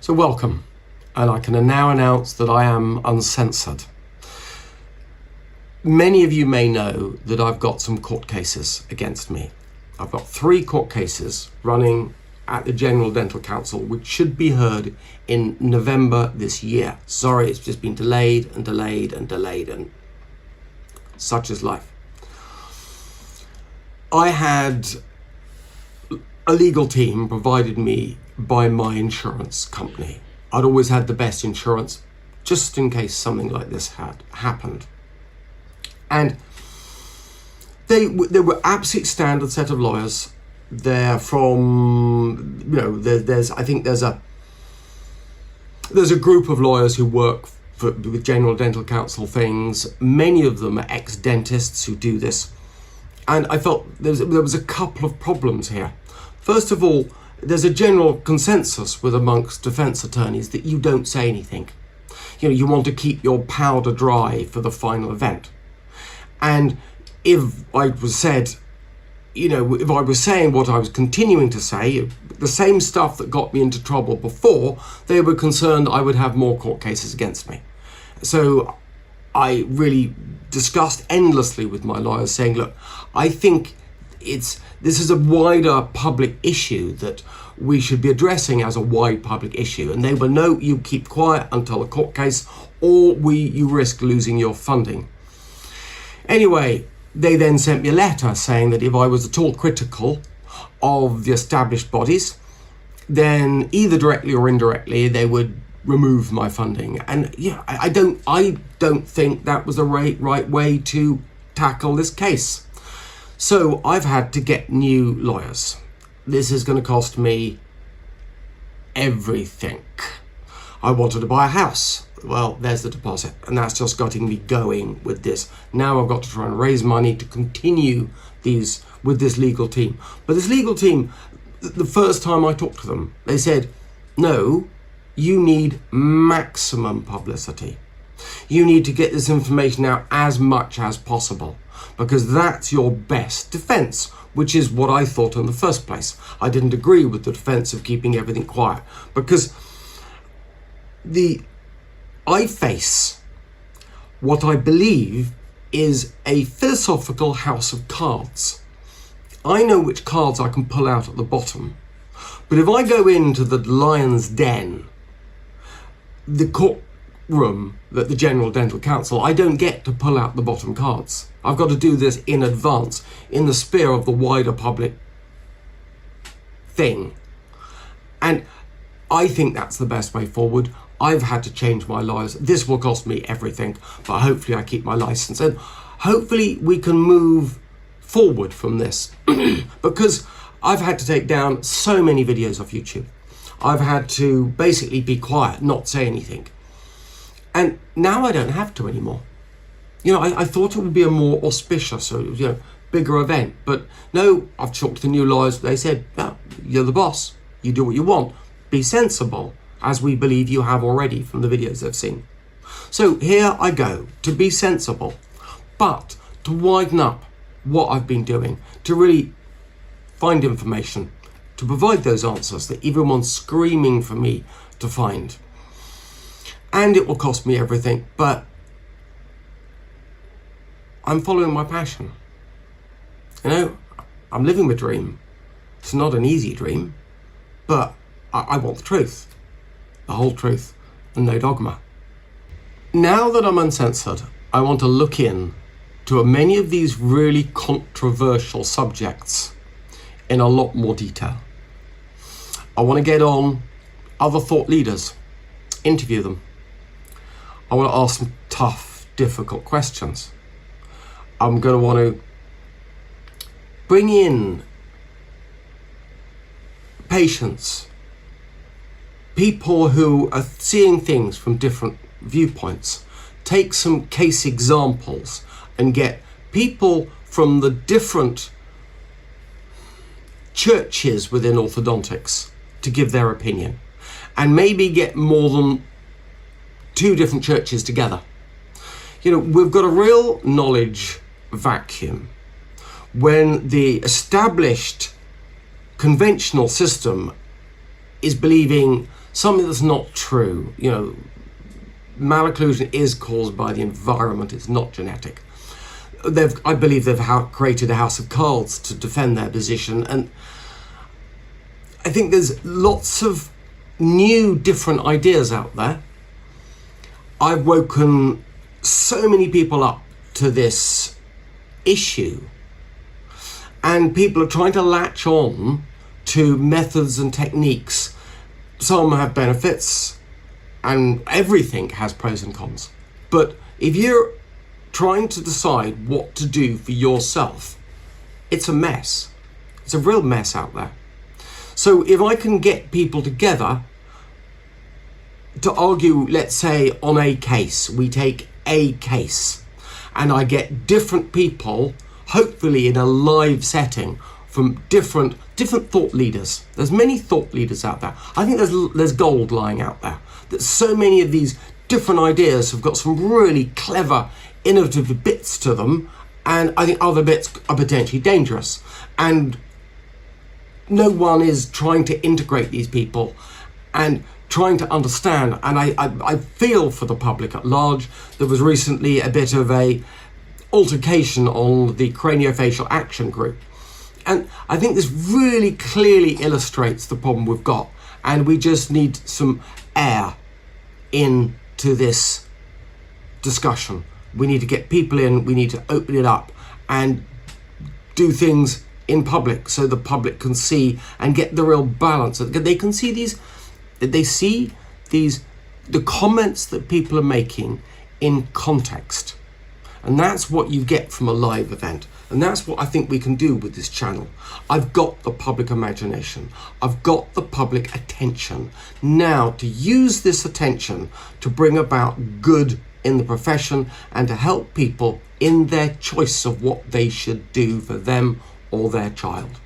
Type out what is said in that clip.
So welcome, and I can now announce that I am uncensored. Many of you may know that I've got some court cases against me. I've got 3 court cases running at the General Dental Council, which should be heard in November this year. Sorry, it's just been delayed and delayed and delayed, and such is life. I had a legal team provided me by my insurance company. I'd always had the best insurance just in case something like this had happened. And they were absolute standard set of lawyers. They're from, there's a group of lawyers who work with General Dental Council things. Many of them are ex-dentists who do this. And I felt there was a couple of problems here. First of all, there's a general consensus amongst defense attorneys that you don't say anything. You want to keep your powder dry for the final event. And if I was saying what I was continuing to say, the same stuff that got me into trouble before, they were concerned I would have more court cases against me. So I really discussed endlessly with my lawyers saying, look, I think this is a wider public issue that we should be addressing as a wide public issue. And they were, no, you keep quiet until a court case, or you risk losing your funding. Anyway, they then sent me a letter saying that if I was at all critical of the established bodies, then either directly or indirectly, they would remove my funding. And I don't think that was the right way to tackle this case. So I've had to get new lawyers. This is going to cost me everything. I wanted to buy a house. Well, there's the deposit, and that's just getting me going with this. Now I've got to try and raise money to continue with this legal team. But this legal team, the first time I talked to them, they said, no, you need maximum publicity. You need to get this information out as much as possible, because that's your best defense, which is what I thought in the first place. I didn't agree with the defense of keeping everything quiet, because I face what I believe is a philosophical house of cards. I know which cards I can pull out at the bottom, but if I go into the lion's den, the courtroom at the General Dental Council, I don't get to pull out the bottom cards. I've got to do this in advance, in the sphere of the wider public thing. And I think that's the best way forward. I've had to change my lawyers. This will cost me everything, but hopefully I keep my license. And hopefully we can move forward from this because I've had to take down so many videos off YouTube. I've had to basically be quiet, not say anything. And now I don't have to anymore. I thought it would be a more auspicious, bigger event. But no, I've talked to the new lawyers. They said, no, you're the boss. You do what you want. Be sensible, as we believe you have already from the videos I've seen. So here I go, to be sensible, but to widen up what I've been doing, to really find information, to provide those answers that everyone's screaming for me to find. And it will cost me everything, but I'm following my passion. I'm living the dream. It's not an easy dream, but I want the truth, the whole truth, and no dogma. Now that I'm uncensored, I want to look in to many of these really controversial subjects in a lot more detail. I want to get on other thought leaders, interview them. I want to ask some tough, difficult questions. I'm going to want to bring in patients, people who are seeing things from different viewpoints, take some case examples and get people from the different churches within orthodontics to give their opinion, and maybe get more than 2 different churches together. We've got a real knowledge vacuum when the established conventional system is believing something that's not true. You know, malocclusion is caused by the environment, it's not genetic. I believe they've created a house of cards to defend their position, and I think there's lots of new different ideas out there. I've woken so many people up to this issue, and people are trying to latch on to methods and techniques. Some have benefits, and everything has pros and cons. But if you're trying to decide what to do for yourself, it's a mess. It's a real mess out there. So if I can get people together to argue, let's say on a case, we take a case, and I get different people, hopefully in a live setting, from different thought leaders. There's many thought leaders out there. I think there's gold lying out there. That so many of these different ideas have got some really clever, innovative bits to them, and I think other bits are potentially dangerous. And no one is trying to integrate these people and trying to understand. And I feel for the public at large. There was recently a bit of a altercation on the craniofacial action group. And I think this really clearly illustrates the problem we've got. And we just need some air into this discussion. We need to get people in, we need to open it up and do things in public so the public can see and get the real balance. They can see the comments that people are making in context. And that's what you get from a live event. And that's what I think we can do with this channel. I've got the public imagination. I've got the public attention. Now to use this attention to bring about good in the profession and to help people in their choice of what they should do for them or their child.